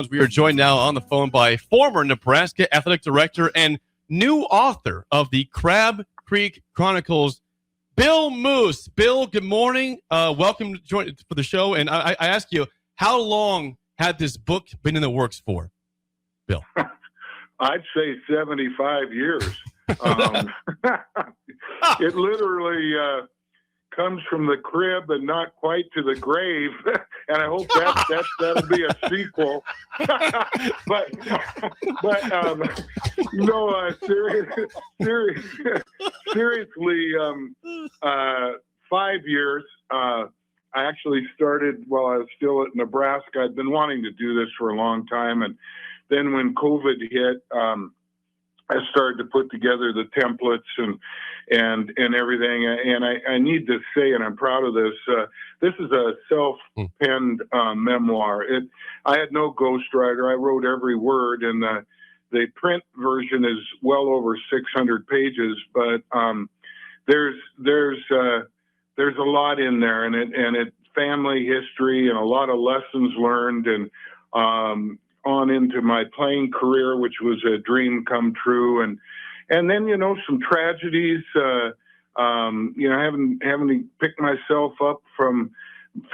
We are joined now on the phone by former Nebraska athletic director and new author of the Crab Creek Chronicles, Bill Moos. Bill, good morning. Welcome to join for the show. And I ask you, how long had this book been in the works for, Bill? I'd say 75 years. It literally comes from the crib and not quite to the grave, and I hope that'll be a sequel. but seriously, 5 years. I actually started while I was still at Nebraska. I'd been wanting to do this for a long time, and then when COVID hit, I started to put together the templates and everything. And I need to say, and I'm proud of this, this is a self-penned memoir. I had no ghostwriter. I wrote every word, and the print version is well over 600 pages. But there's a lot in there, and it family history and a lot of lessons learned, and on into my playing career, which was a dream come true, and then some tragedies. Having to pick myself up from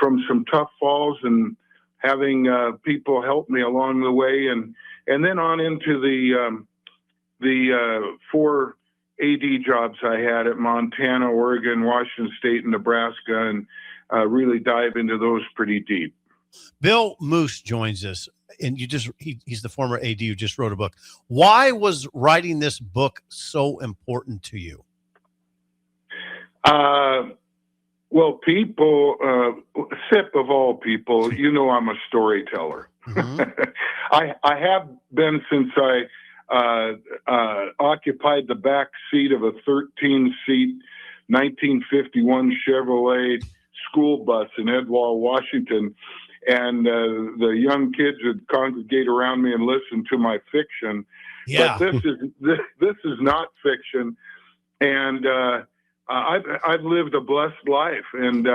some tough falls, and having people help me along the way, and then on into the 4 AD jobs I had at Montana, Oregon, Washington State, and Nebraska, and really dive into those pretty deep. Bill Moos joins us, and he's the former AD who just wrote a book. Why was writing this book so important to you? Well, people, Sip of all people, I'm a storyteller. Mm-hmm. I have been since I occupied the back seat of a 13-seat 1951 Chevrolet school bus in Edwall, Washington. And the young kids would congregate around me and listen to my fiction. Yeah. But this is not fiction, and I've lived a blessed life. And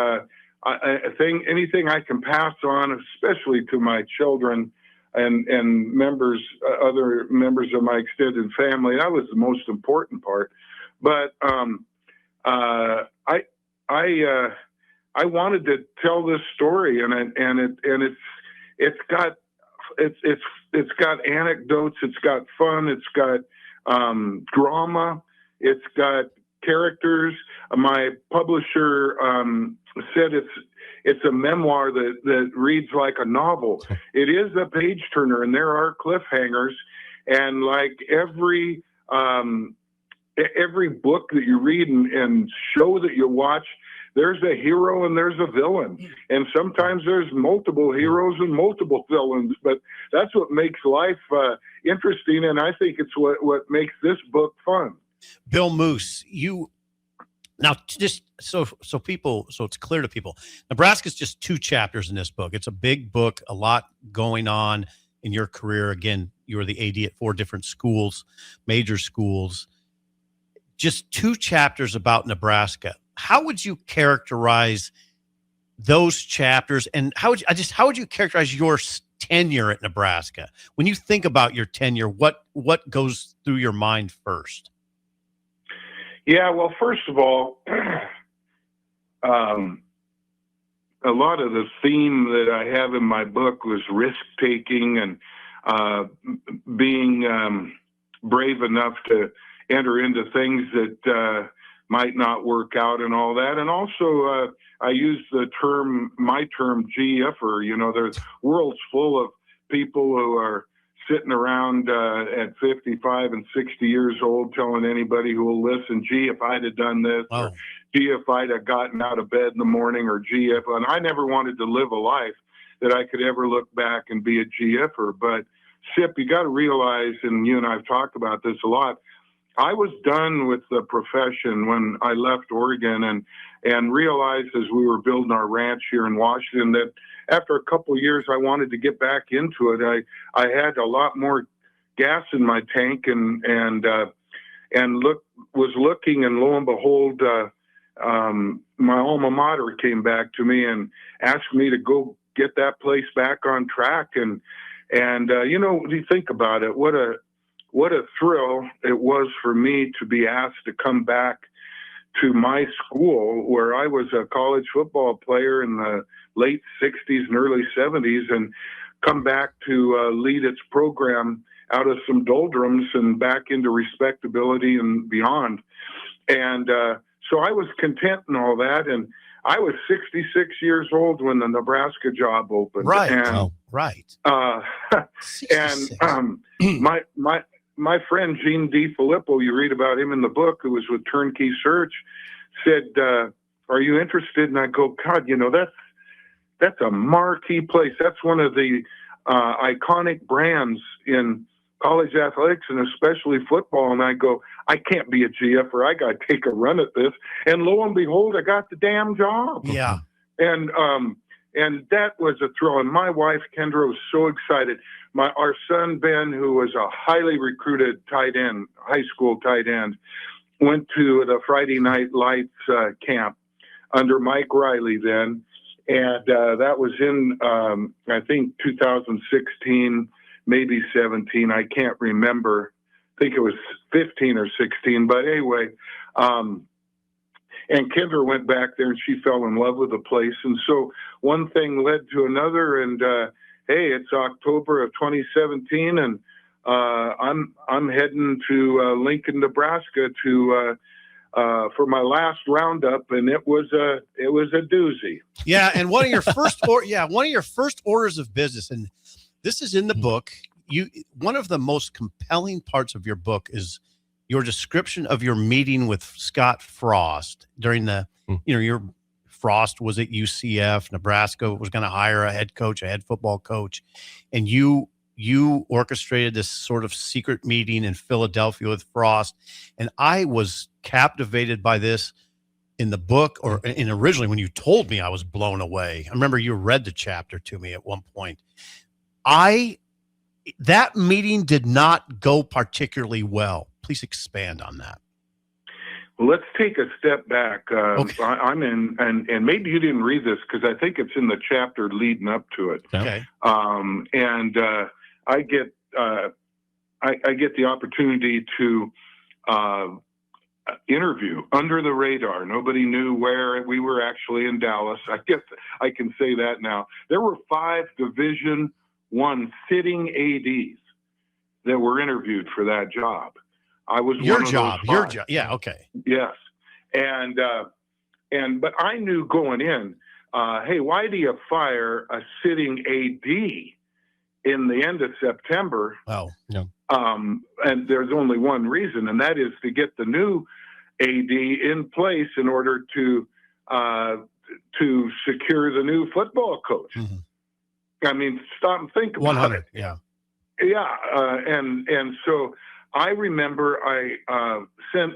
I think anything I can pass on, especially to my children and other members of my extended family, that was the most important part. But I wanted to tell this story, and it's got anecdotes, it's got fun, it's got drama, it's got characters. My publisher said it's a memoir that reads like a novel. It is a page turner, and there are cliffhangers, and like every book that you read and show that you watch, there's a hero and there's a villain, and sometimes there's multiple heroes and multiple villains, but that's what makes life interesting, and I think it's what makes this book fun. Bill Moos, now just so it's clear to people, Nebraska's just 2 chapters in this book. It's a big book, a lot going on in your career. Again, you were the AD at 4 different schools, major schools. Just 2 chapters about Nebraska. How would you characterize those chapters, and how would you characterize your tenure at Nebraska? When you think about your tenure, what goes through your mind first? Yeah, well, first of all, a lot of the theme that I have in my book was risk-taking and being brave enough to enter into things that might not work out and all that. And also, I use my term, GFer. The world's full of people who are sitting around at 55 and 60 years old telling anybody who will listen, gee, if I'd have done this, or gee, if I'd have gotten out of bed in the morning, or gee, if, and I never wanted to live a life that I could ever look back and be a GFer. But Sip, you got to realize, and you and I have talked about this a lot, I was done with the profession when I left Oregon, and realized as we were building our ranch here in Washington that after a couple of years I wanted to get back into it. I had a lot more gas in my tank, and was looking, and lo and behold, my alma mater came back to me and asked me to go get that place back on track. And And, you think about it, what a thrill it was for me to be asked to come back to my school where I was a college football player in the late 60s and early 70s, and come back to lead its program out of some doldrums and back into respectability and beyond. And so I was content in all that. And I was 66 years old when the Nebraska job opened. Right. And, right. My friend Gene D. Filippo, you read about him in the book, who was with Turnkey Search, said, "Are you interested?" And I go, "God, that's a marquee place. That's one of the iconic brands in college athletics and especially football." And I go, "I can't be a GFer. I got to take a run at this." And lo and behold, I got the damn job. Yeah. And that was a thrill. And my wife, Kendra, was so excited. Our son, Ben, who was a highly recruited tight end, high school tight end, went to the Friday Night Lights camp under Mike Riley then. And that was in, I think, 2016, maybe 17. I can't remember. I think it was 15 or 16. But anyway, and Kendra went back there and she fell in love with the place. And so one thing led to another. And hey, it's October of 2017, and I'm heading to Lincoln, Nebraska for my last roundup, and it was a doozy. Yeah, and one of your first orders of business, and this is in the book. One of the most compelling parts of your book is your description of your meeting with Scott Frost during your Frost was at UCF. Nebraska was going to hire a head football coach, and you orchestrated this sort of secret meeting in Philadelphia with Frost. And I was captivated by this in the book, and originally when you told me, I was blown away. I remember you read the chapter to me at one point. That meeting did not go particularly well. Please expand on that. Well, let's take a step back. Okay. I'm in, and maybe you didn't read this because I think it's in the chapter leading up to it. Okay. And I get the opportunity to interview under the radar. Nobody knew where we were actually in Dallas. I guess I can say that now. There were 5 Division I sitting ADs that were interviewed for that job. I was your one of job. those 5. Your job. Yeah. Okay. Yes. But I knew going in, hey, why do you fire a sitting AD in the end of September? Oh, no. And there's only one reason, and that is to get the new AD in place in order to secure the new football coach. Mm-hmm. I mean, stop and think about 100. it. Yeah. Yeah. And so I remember I sent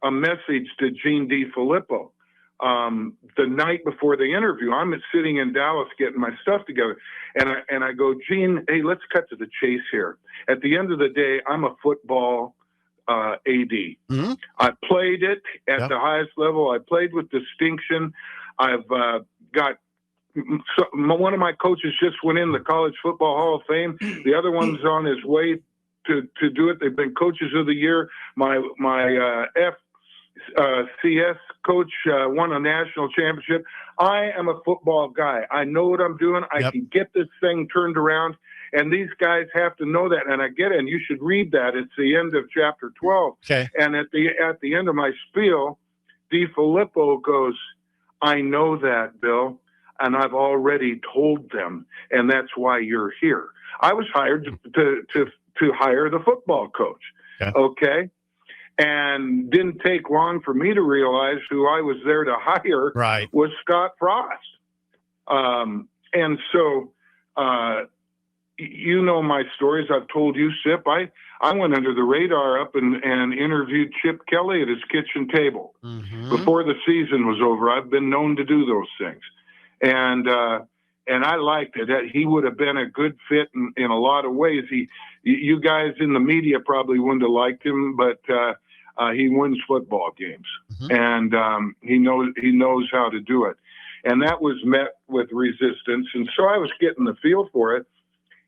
a message to Gene D. Filippo the night before the interview. I'm sitting in Dallas getting my stuff together. And I go, Gene, hey, let's cut to the chase here. At the end of the day, I'm a football AD. Mm-hmm. I played it at the highest level. I played with distinction. I've got one of my coaches just went in the College Football Hall of Fame. The other one's on his way to do it. They've been coaches of the year. My FCS coach won a national championship. I am a football guy. I know what I'm doing. I can get this thing turned around. And these guys have to know that. And I get it. And you should read that. It's the end of chapter 12. Okay. And at the end of my spiel, D. Filippo goes, I know that, Bill. And I've already told them. And that's why you're here. I was hired to hire the football coach. Okay. And didn't take long for me to realize who I was there to hire was Scott Frost. And so, you know my stories. I've told you, Sip. I went under the radar up and interviewed Chip Kelly at his kitchen table before the season was over. I've been known to do those things. And I liked it. He would have been a good fit in a lot of ways. You guys in the media probably wouldn't have liked him, but he wins football games, and he knows how to do it. And that was met with resistance. And so I was getting the feel for it.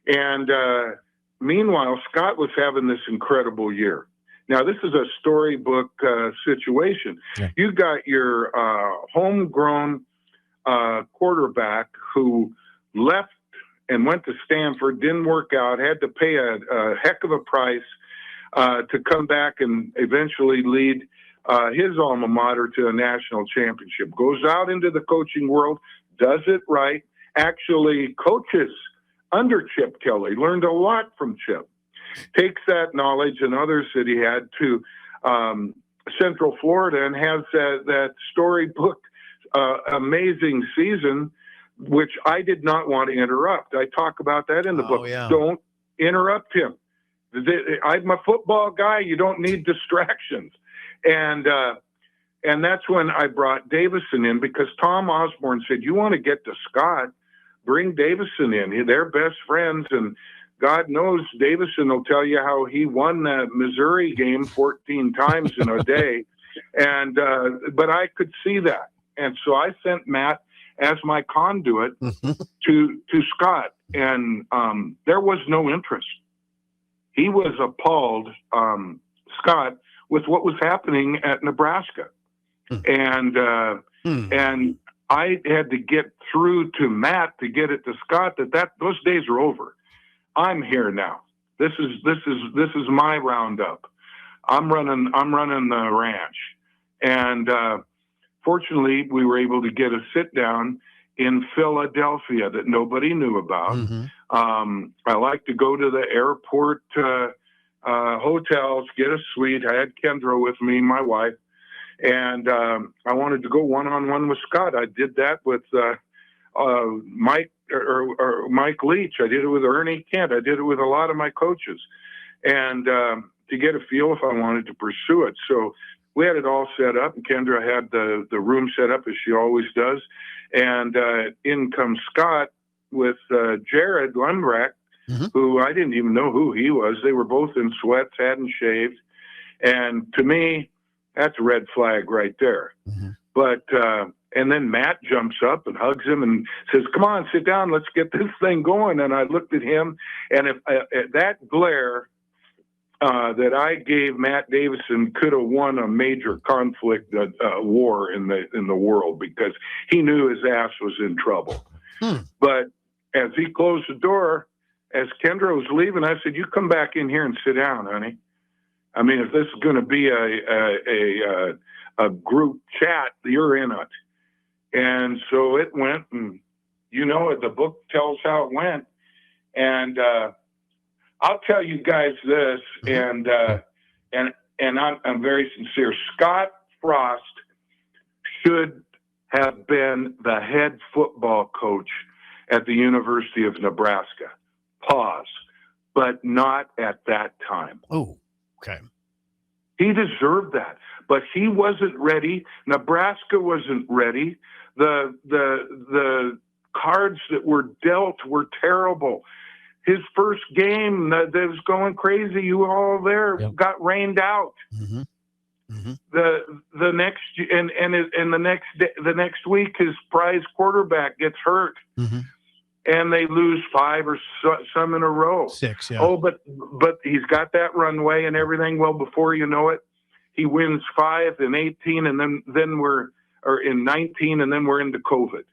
And meanwhile, Scott was having this incredible year. Now, this is a storybook situation. Yeah. You got your homegrown quarterback who left and went to Stanford, didn't work out, had to pay a heck of a price to come back and eventually lead his alma mater to a national championship. Goes out into the coaching world, does it right, actually coaches under Chip Kelly, learned a lot from Chip. Takes that knowledge and others that he had to Central Florida and has that storybook amazing season, which I did not want to interrupt. I talk about that in the book. Yeah. Don't interrupt him. I'm a football guy. You don't need distractions. And that's when I brought Davison in, because Tom Osborne said, you want to get to Scott, bring Davison in. They're best friends, and God knows Davison will tell you how he won that Missouri game 14 times in a day. And but I could see that. And so I sent Matt as my conduit to Scott, and there was no interest. He was appalled, Scott, with what was happening at Nebraska. And I had to get through to Matt to get it to Scott that those days are over. I'm here now. This is my roundup. I'm running the ranch. And fortunately, we were able to get a sit down in Philadelphia that nobody knew about. I like to go to the airport hotels, get a suite. I had Kendra with me, my wife, and I wanted to go one-on-one with Scott. I did that with Mike or Mike Leach. I did it with Ernie Kent. I did it with a lot of my coaches, and to get a feel if I wanted to pursue it. So we had it all set up, and Kendra had the room set up as she always does. And in comes Scott with Jared Lundbrack, who I didn't even know who he was. They were both in sweats, hadn't shaved. And to me, that's a red flag right there. But, and then Matt jumps up and hugs him and says, come on, sit down, let's get this thing going. And I looked at him, and if that glare that I gave Matt Davison could have won a major conflict war in the world, because he knew his ass was in trouble. But as he closed the door, as Kendra was leaving, I said, you come back in here and sit down, honey. I mean, if this is going to be a group chat, you're in it. And so it went, and you know, the book tells how it went. And I'll tell you guys this, and I'm very sincere. Scott Frost should have been the head football coach at the University of Nebraska. Pause. But not at that time. Oh, okay. He deserved that, but he wasn't ready. Nebraska wasn't ready. The cards that were dealt were terrible. His first game that was going crazy, you were all there, got rained out. The next the next week, his prize quarterback gets hurt, and they lose 5 or some in a row. 6, yeah. Oh, but he's got that runway and everything. Well, before you know it, he wins 5 in 18, and then we're in 19, and then we're into COVID.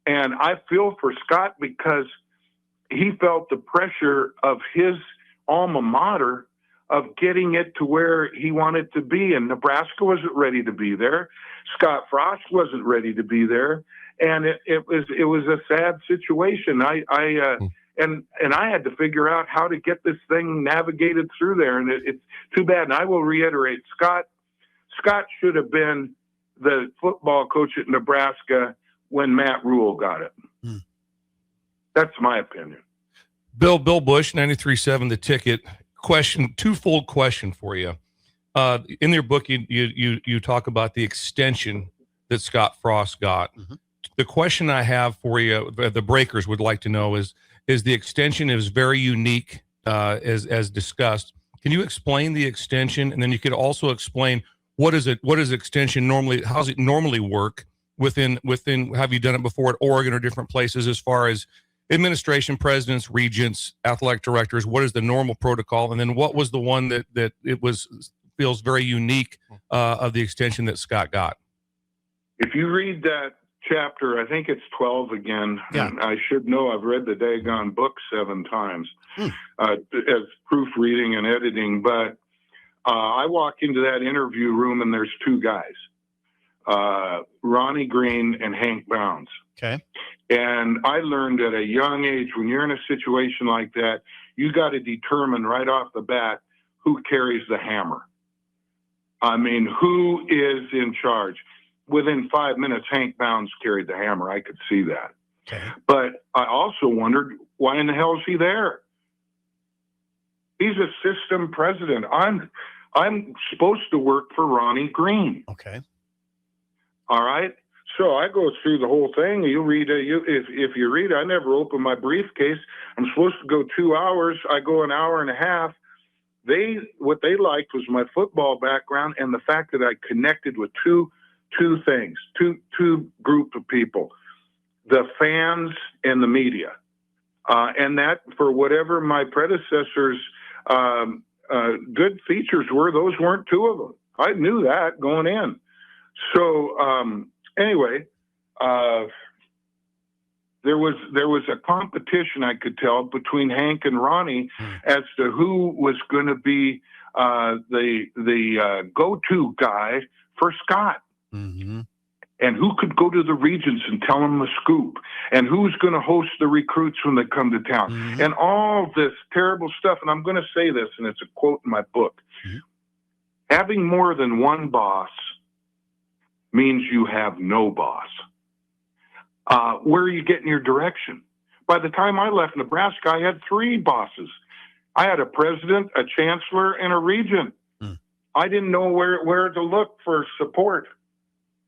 And I feel for Scott, because he felt the pressure of his alma mater of getting it to where he wanted to be. And Nebraska wasn't ready to be there. Scott Frost wasn't ready to be there. And it was a sad situation. I had to figure out how to get this thing navigated through there. And it's too bad. And I will reiterate, Scott should have been the football coach at Nebraska when Matt Rule got it. That's my opinion. Bill Bush, 93.7 The Ticket. Twofold question for you. In your book, you talk about the extension that Scott Frost got. The question I have for you, the Breakers would like to know, is the extension is very unique, as discussed. Can you explain the extension, and then you could also explain what is extension normally? How does it normally work within? Have you done it before at Oregon or different places as far as administration, presidents, regents, athletic directors, what is the normal protocol? And then what was the one that it feels very unique of the extension that Scott got? If you read that chapter, I think it's 12 again. Yeah. And I should know, I've read the daggone book 7 times as proofreading and editing. But I walk into that interview room and there's 2 guys, Ronnie Green and Hank Bounds. Okay. And I learned at a young age, when you're in a situation like that, you got to determine right off the bat who carries the hammer. I mean, who is in charge? Within 5 minutes, Hank Bounds carried the hammer. I could see that. Okay. But I also wondered, why in the hell is he there? He's a system president. I'm supposed to work for Ronnie Green. Okay. All right. So I go through the whole thing. You read it. If you read it, I never open my briefcase. I'm supposed to go 2 hours. I go an hour and a half. What they liked was my football background and the fact that I connected with two things, two group of people, the fans and the media. And that, for whatever my predecessors' good features were, those weren't 2 of them. I knew that going in. So anyway, there was a competition, I could tell, between Hank and Ronnie as to who was going to be the go-to guy for Scott. Mm-hmm. And who could go to the regions and tell them the scoop, and who's going to host the recruits when they come to town, and all this terrible stuff. And I'm going to say this, and it's a quote in my book. Having more than one boss means you have no boss. Where are you getting your direction? By the time I left Nebraska, I had 3 bosses. I had a president, a chancellor, and a regent. I didn't know where to look for support.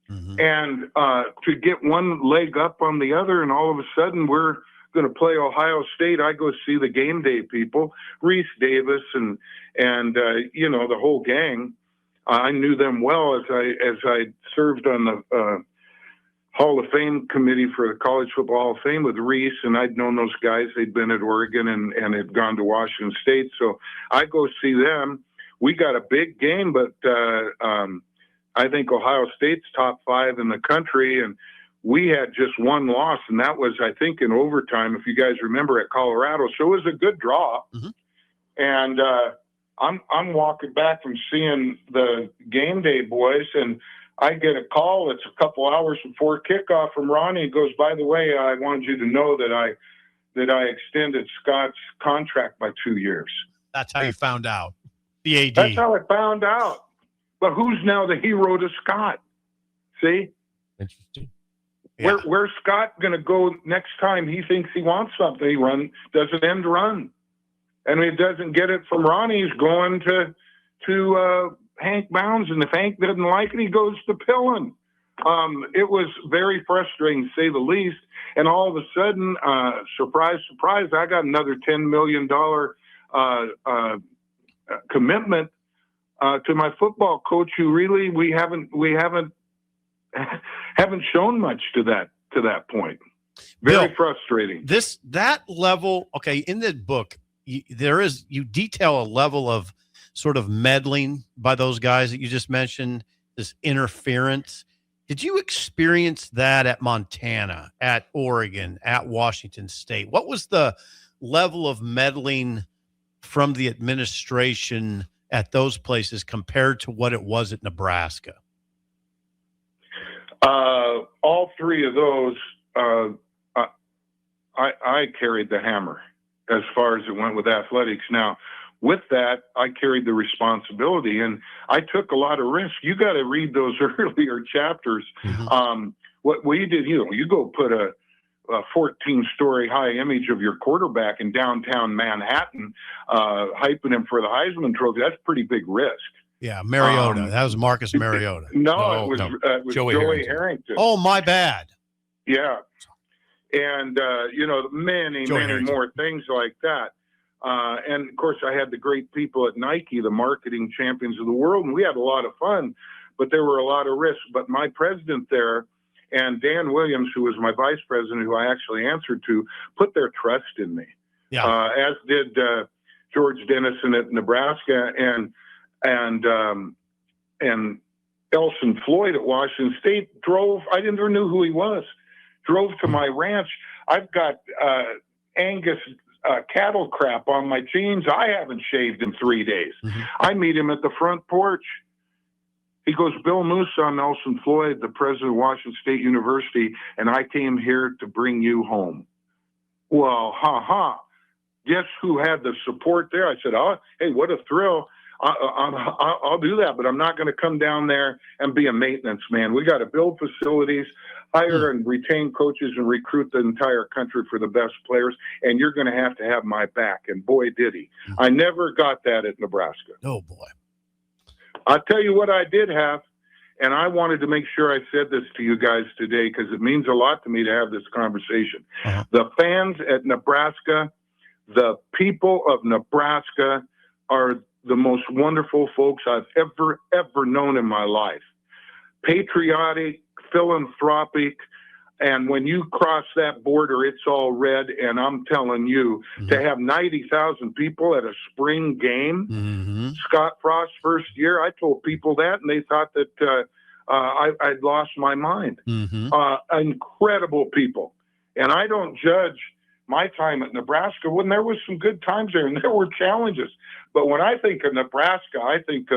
And to get one leg up on the other, and all of a sudden we're going to play Ohio State. I go see the game day people, Reese Davis and you know, the whole gang. I knew them well as I served on the Hall of Fame committee for the College Football Hall of Fame with Reese, and I'd known those guys. They'd been at Oregon and had gone to Washington State. So I go see them. We got a big game, but I think Ohio State's top 5 in the country, and we had just 1 loss, and that was, I think, in overtime, if you guys remember, at Colorado. So it was a good draw. And I'm walking back from seeing the game day boys, and I get a call. It's a couple hours before kickoff from Ronnie. He goes, "By the way, I wanted you to know that I extended Scott's contract by 2 years." That's how you found out. The AD. That's how I found out. But who's now the hero to Scott? See? Interesting. Yeah. Where's Scott going to go next time he thinks he wants something? He does an end run. And if he doesn't get it from Ronnie, he's going to Hank Bounds. And if Hank doesn't like it, he goes to Pillen. It was very frustrating, to say the least. And all of a sudden, surprise, surprise, I got another $10 million commitment to my football coach, who really we haven't shown much to that point. Very Bill, frustrating. That level. Okay, in the book, you detail a level of sort of meddling by those guys that you just mentioned. This interference. Did you experience that at Montana, at Oregon, at Washington State? What was the level of meddling from the administration at those places compared to what it was at Nebraska? All 3 of those, I carried the hammer as far as it went with athletics. Now, with that, I carried the responsibility, and I took a lot of risks. You got to read those earlier chapters. What we did, you go put a 14-story high image of your quarterback in downtown Manhattan, hyping him for the Heisman Trophy. That's pretty big risk. Yeah, Mariota. That was Marcus Mariota. No, it was Joey Harrington. Oh, my bad. Yeah. And, many more things like that. And, of course, I had the great people at Nike, the marketing champions of the world, and we had a lot of fun, but there were a lot of risks. But my president there, And Dan Williams, who was my vice president, who I actually answered to, put their trust in me. Yeah. As did George Dennison at Nebraska and Elson Floyd at Washington State drove. I never knew who he was. Drove to my ranch. I've got Angus cattle crap on my jeans. I haven't shaved in 3 days. Mm-hmm. I meet him at the front porch. He goes, Bill Moos, I'm Elson Floyd, the president of Washington State University, and I came here to bring you home. Well, guess who had the support there? I said, oh, hey, what a thrill. I'll do that, but I'm not going to come down there and be a maintenance man. We got to build facilities, hire and retain coaches, and recruit the entire country for the best players, and you're going to have my back. And boy, did he. I never got that at Nebraska. Oh, boy. I'll tell you what I did have, and I wanted to make sure I said this to you guys today because it means a lot to me to have this conversation. Uh-huh. The fans at Nebraska, the people of Nebraska are the most wonderful folks I've ever known in my life. Patriotic, philanthropic, and when you cross that border, it's all red. And I'm telling you, to have 90,000 people at a spring game, Scott Frost's first year, I told people that, and they thought that I'd lost my mind. Incredible people. And I don't judge my time at Nebraska when there was some good times there and there were challenges. But when I think of Nebraska, I think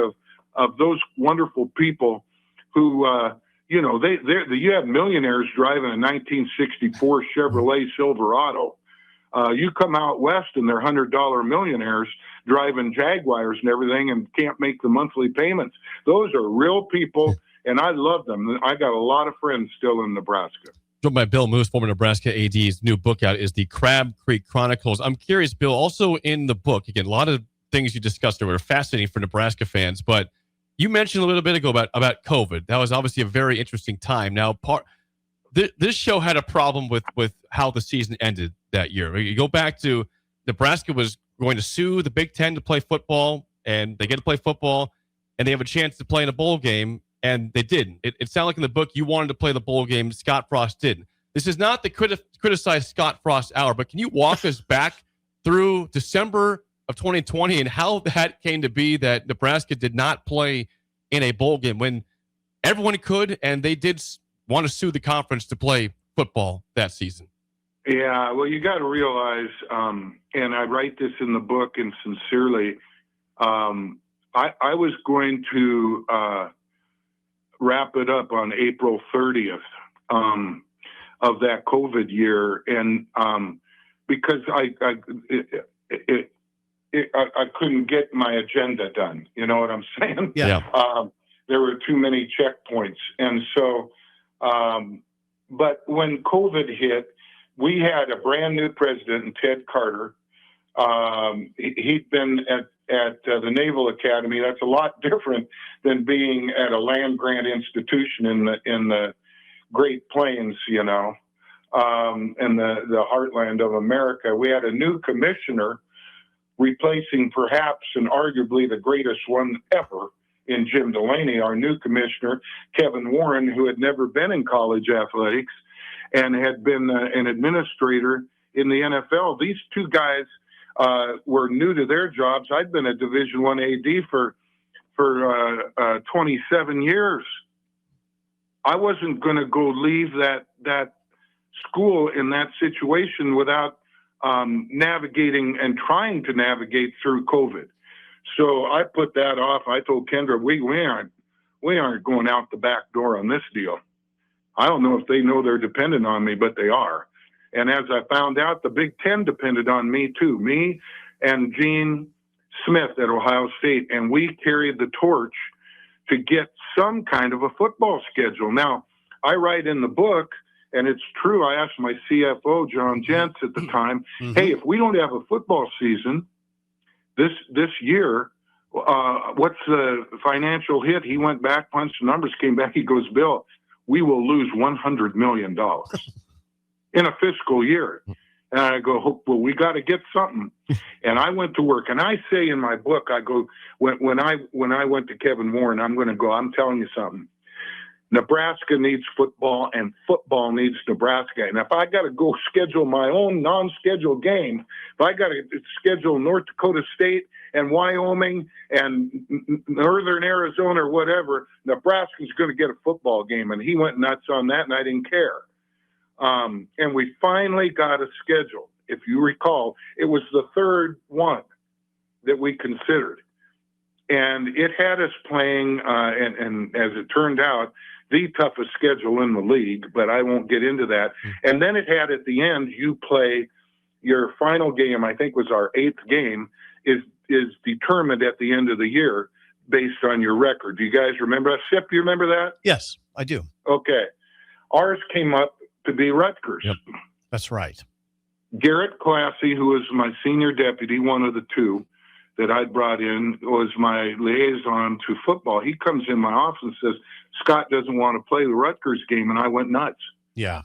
of those wonderful people who, you know, you have millionaires driving a 1964 Chevrolet Silverado. You come out west and they're $100 millionaires driving Jaguars and everything and can't make the monthly payments. Those are real people, and I love them. I got a lot of friends still in Nebraska. Joined by Bill Moos, former Nebraska AD's new book out is the Crab Creek Chronicles. I'm curious, Bill, also in the book, again, a lot of things you discussed are fascinating for Nebraska fans, but you mentioned a little bit ago about COVID. That was obviously a very interesting time. Now, this show had a problem with how the season ended that year. You go back to Nebraska was going to sue the Big Ten to play football, and they get to play football, and they have a chance to play in a bowl game, and they didn't. It sounded like in the book you wanted to play the bowl game. Scott Frost didn't. This is not the criticize Scott Frost hour, but can you walk us back through December of 2020 and how that came to be that Nebraska did not play in a bowl game when everyone could, and they did want to sue the conference to play football that season? Yeah, well, you got to realize, and I write this in the book, and sincerely, I was going to wrap it up on April 30th of that COVID year, and because I couldn't get my agenda done. You know what I'm saying? Yeah. There were too many checkpoints. And so, but when COVID hit, we had a brand new president, Ted Carter. He'd been at the Naval Academy. That's a lot different than being at a land grant institution in the Great Plains, you know, and the heartland of America. We had a new commissioner replacing perhaps and arguably the greatest one ever in Jim Delaney, our new commissioner, Kevin Warren, who had never been in college athletics and had been an administrator in the NFL. These two guys were new to their jobs. I'd been a Division I AD for 27 years. I wasn't going to go leave that school in that situation without navigating and trying to navigate through COVID. So I put that off. I told Kendra, we aren't going out the back door on this deal. I don't know if they know they're dependent on me, but they are. And as I found out, the Big Ten depended on me too, me and Gene Smith at Ohio State. And we carried the torch to get some kind of a football schedule. Now, I write in the book, and it's true, I asked my CFO, John Jentz, at the time, hey, if we don't have a football season this year, what's the financial hit? He went back, punched the numbers, came back. He goes, Bill, we will lose $100 million in a fiscal year. And I go, well, we got to get something. And I went to work. And I say in my book, I go, when I went to Kevin Warren, I'm telling you something. Nebraska needs football, and football needs Nebraska. And if I got to go schedule my own non-scheduled game, if I got to schedule North Dakota State and Wyoming and Northern Arizona or whatever, Nebraska's going to get a football game. And he went nuts on that, and I didn't care. And we finally got a schedule. If you recall, it was the third one that we considered. And it had us playing, and as it turned out, the toughest schedule in the league, but I won't get into that. And then it had at the end, you play your final game, I think was our 8th game, is determined at the end of the year based on your record. Do you guys remember that? Sip, you remember that? Yes, I do. Okay. Ours came up to be Rutgers. Yep, that's right. Garrett Classy, who was my senior deputy, one of the two that I brought in, was my liaison to football. He comes in my office and says, Scott doesn't want to play the Rutgers game, and I went nuts. Yeah.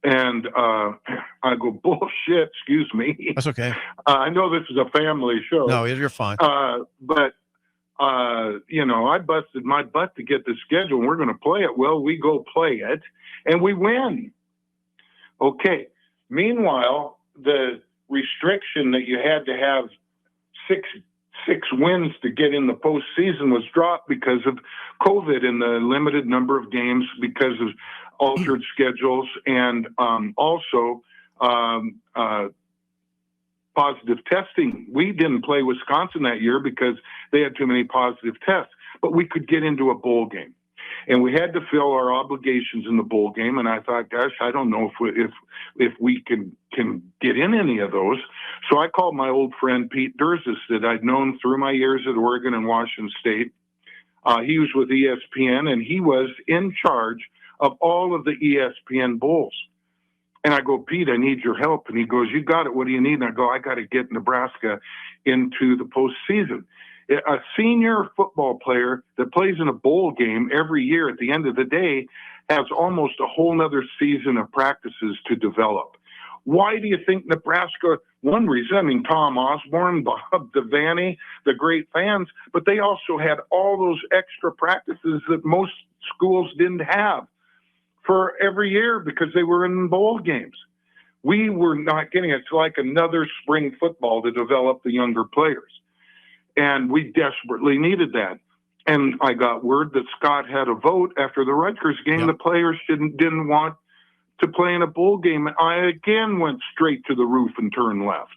And I go, bullshit, excuse me. That's okay. I know this is a family show. No, you're fine. But I busted my butt to get the schedule, and we're going to play it. Well, we go play it, and we win. Okay. Meanwhile, the restriction that you had to have six wins to get in the postseason was dropped because of COVID and the limited number of games because of altered schedules and also positive testing. We didn't play Wisconsin that year because they had too many positive tests, but we could get into a bowl game. And we had to fill our obligations in the bowl game. And I thought, gosh, I don't know if we can get in any of those. So I called my old friend Pete Durzis that I'd known through my years at Oregon and Washington State. He was with ESPN, and he was in charge of all of the ESPN bowls. And I go, Pete, I need your help. And he goes, you got it. What do you need? And I go, I got to get Nebraska into the postseason. A senior football player that plays in a bowl game every year at the end of the day has almost a whole nother season of practices to develop. Why do you think Nebraska, one reason, I mean, Tom Osborne, Bob Devaney, the great fans, but they also had all those extra practices that most schools didn't have for every year because they were in bowl games. We were not getting it. It's like another spring football to develop the younger players. And we desperately needed that. And I got word that Scott had a vote after the Rutgers game. Yep. The players didn't want to play in a bowl game. And I again went straight to the roof and turned left.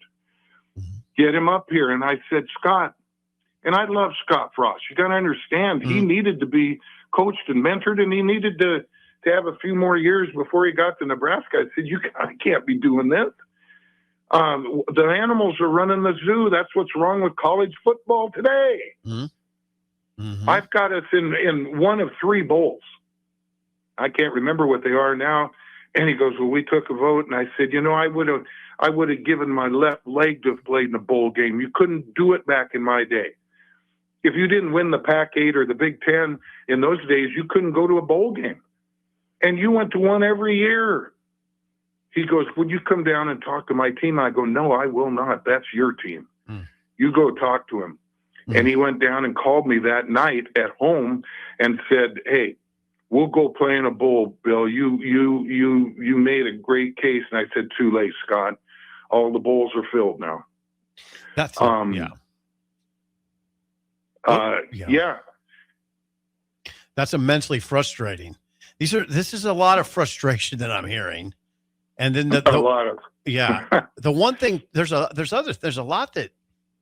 Get him up here. And I said, Scott, and I love Scott Frost. You got to understand, he needed to be coached and mentored, and he needed to have a few more years before he got to Nebraska. I said, I can't be doing this. The animals are running the zoo. That's what's wrong with college football today. I've got us in one of 3 bowls. I can't remember what they are now. And he goes, well, we took a vote. And I said, I would have given my left leg to have played in a bowl game. You couldn't do it back in my day. If you didn't win the Pac-8 or the Big Ten in those days, you couldn't go to a bowl game. And you went to one every year. He goes, would you come down and talk to my team? I go, no, I will not. That's your team. You go talk to him. And he went down and called me that night at home and said, hey, we'll go play in a bowl, Bill. You made a great case. And I said, too late, Scott. All the bowls are filled now. That's yeah. That's immensely frustrating. This is a lot of frustration that I'm hearing. And then a lot of the one thing there's a lot that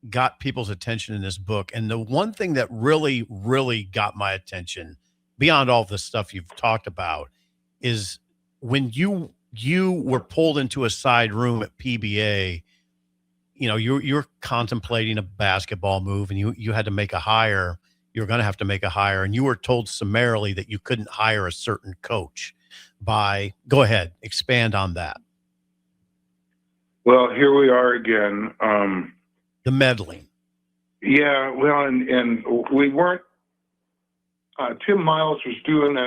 got people's attention in this book, and the one thing that really got my attention beyond all the stuff you've talked about is when you were pulled into a side room at PBA. You're contemplating a basketball move, and you had to make a hire. You're going to have to make a hire, and you were told summarily that you couldn't hire a certain coach. Go ahead, expand on that. Well, here we are again. The meddling. Yeah, well, and we weren't. Tim Miles was doing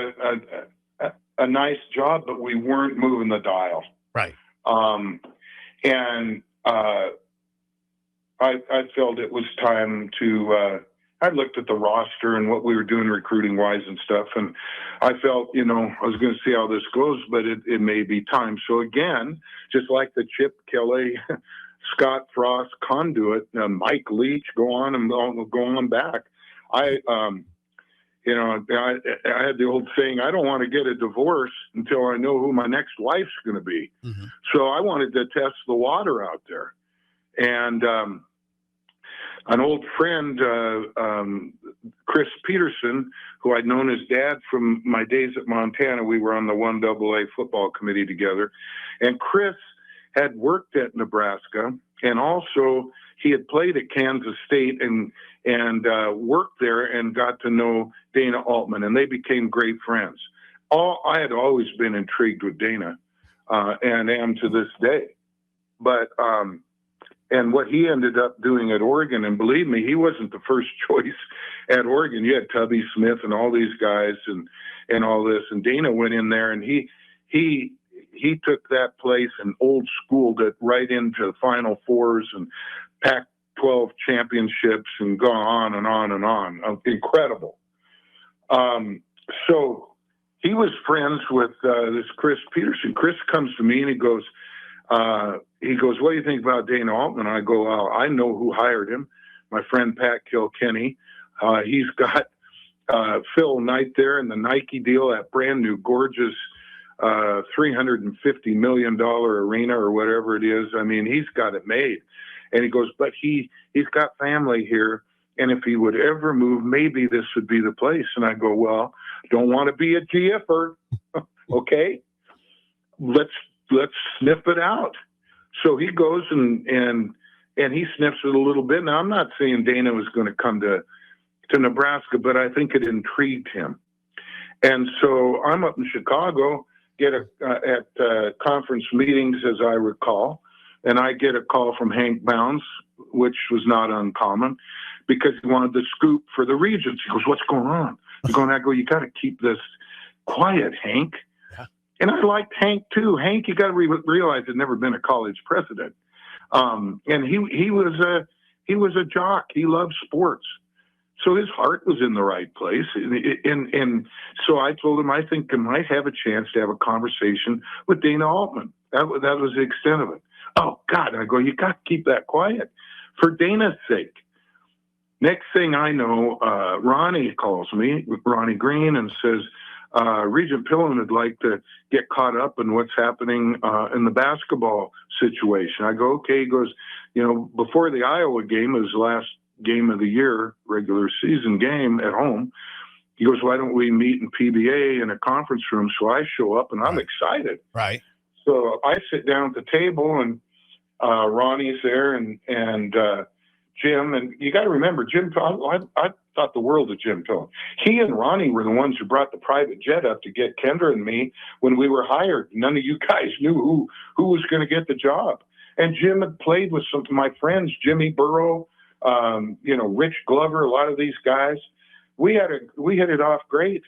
a nice job, but we weren't moving the dial. Right. And I felt it was time to. I looked at the roster and what we were doing recruiting wise and stuff. And I felt, I was going to see how this goes, but it may be time. So again, just like the Chip Kelly, Scott Frost conduit, Mike Leach, go on back. I had the old saying, I don't want to get a divorce until I know who my next wife's going to be. Mm-hmm. So I wanted to test the water out there. And an old friend, Chris Peterson, who I'd known his dad from my days at Montana, we were on the 1AA football committee together. And Chris had worked at Nebraska, and also he had played at Kansas State and worked there and got to know Dana Altman, and they became great friends. I had always been intrigued with Dana, and am to this day. But and what he ended up doing at Oregon, and believe me, he wasn't the first choice at Oregon. You had Tubby Smith and all these guys and all this, and Dana went in there and he took that place and old schooled it right into the Final Fours and Pac-12 championships and gone on and on and on. Incredible. So he was friends with this Chris Peterson. Chris comes to me and he goes, what do you think about Dana Altman? I go, well, I know who hired him. My friend Pat Kilkenny. He's got Phil Knight there in the Nike deal, that brand new gorgeous $350 million arena or whatever it is. I mean, he's got it made. And he goes, but he's got family here. And if he would ever move, maybe this would be the place. And I go, well, don't want to be a GFer. Okay. Let's sniff it out. So he goes and he sniffs it a little bit. Now, I'm not saying Dana was going to come to Nebraska, but I think it intrigued him. And so I'm up in Chicago, at conference meetings, as I recall, and I get a call from Hank Bounds, which was not uncommon, because he wanted the scoop for the Regents. He goes, what's going on? I go, you got to keep this quiet, Hank. Yeah. And I liked Hank too. Hank, you got to realize, had never been a college president. And he was a jock. He loved sports. So his heart was in the right place. And so I told him, I think I might have a chance to have a conversation with Dana Altman. That was the extent of it. Oh, God. I go, you got to keep that quiet for Dana's sake. Next thing I know, Ronnie calls me, Ronnie Green, and says, Regent Pillen would like to get caught up in what's happening in the basketball situation. I go, okay. He goes, before the Iowa game, it was the last game of the year, regular season game at home. He goes, why don't we meet in PBA in a conference room? So I show up and I'm excited. Right. So I sit down at the table and Ronnie's there and Jim. And you got to remember, Jim, I thought the world of Jim Pillen. He and Ronnie were the ones who brought the private jet up to get Kendra and me when we were hired. None of you guys knew who was going to get the job. And Jim had played with some of my friends, Jimmy Burrow, Rich Glover, a lot of these guys. We hit it off great.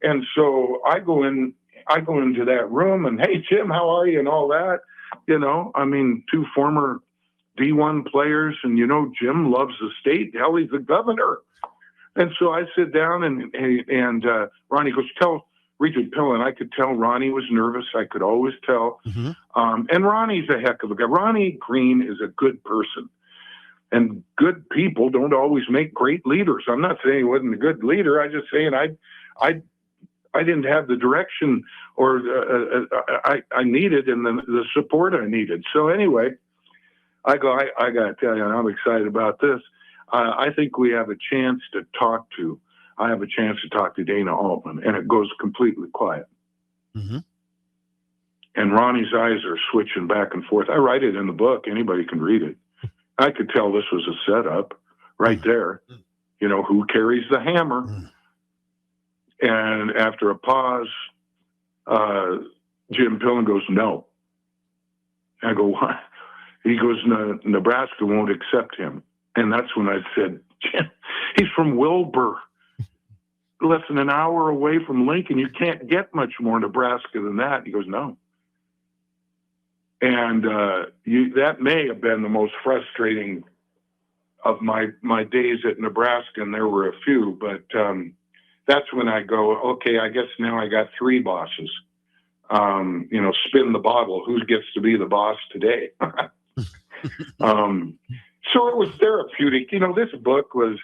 And so I go into that room and, hey, Jim, how are you? And all that, two former D1 players. And, Jim loves the state. Hell, he's the governor. And so I sit down and Ronnie goes, tell Regent Pillen. I could tell Ronnie was nervous. I could always tell. Mm-hmm. And Ronnie's a heck of a guy. Ronnie Green is a good person. And good people don't always make great leaders. I'm not saying he wasn't a good leader. I'm just saying I didn't have the direction or I needed and the support I needed. So anyway, I got to tell you, I'm excited about this. I think we have a chance to talk to. I have a chance to talk to Dana Altman, and it goes completely quiet. Mm-hmm. And Ronnie's eyes are switching back and forth. I write it in the book. Anybody can read it. I could tell this was a setup right there. Who carries the hammer? And after a pause, Jim Pillen goes, no. I go, what? He goes, no, Nebraska won't accept him. And that's when I said, Jim, he's from Wilbur, less than an hour away from Lincoln. You can't get much more Nebraska than that. He goes, no. And that may have been the most frustrating my days at Nebraska, and there were a few, but that's when I go, okay, I guess now I got 3 bosses. Spin the bottle. Who gets to be the boss today? So it was therapeutic. This book was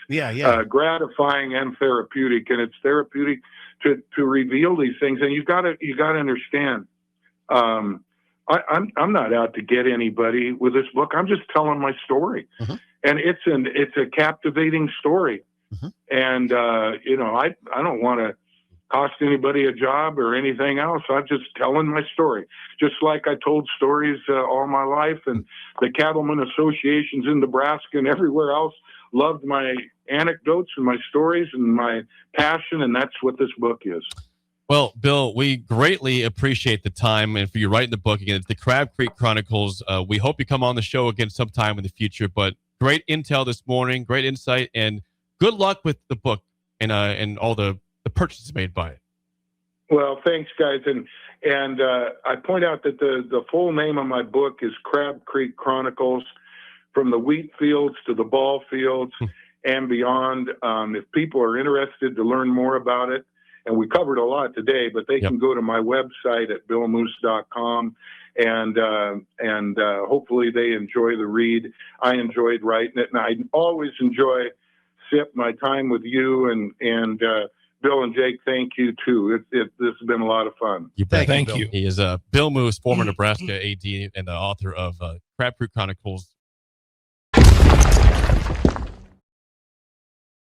gratifying and therapeutic, and it's therapeutic to reveal these things. And you got to understand. I'm not out to get anybody with this book. I'm just telling my story, and it's a captivating story. And I don't want to cost anybody a job or anything else. I'm just telling my story, just like I told stories all my life, and the cattlemen associations in Nebraska and everywhere else loved my anecdotes and my stories and my passion, and that's what this book is. Well, Bill, we greatly appreciate the time and for you writing the book. Again, it's the Crab Creek Chronicles. We hope you come on the show again sometime in the future, but great intel this morning, great insight, and good luck with the book and all the purchases made by it. Well, thanks, guys. And I point out that the full name of my book is Crab Creek Chronicles, from the wheat fields to the ball fields and beyond. If people are interested to learn more about it, and we covered a lot today, but they can go to my website at billmoos.com, and hopefully they enjoy the read. I enjoyed writing it, and I always enjoy my time with you and Bill and Jake. Thank you too. This has been a lot of fun. Thank you. He is Bill Moos, former Nebraska AD and the author of Crab Creek Chronicles.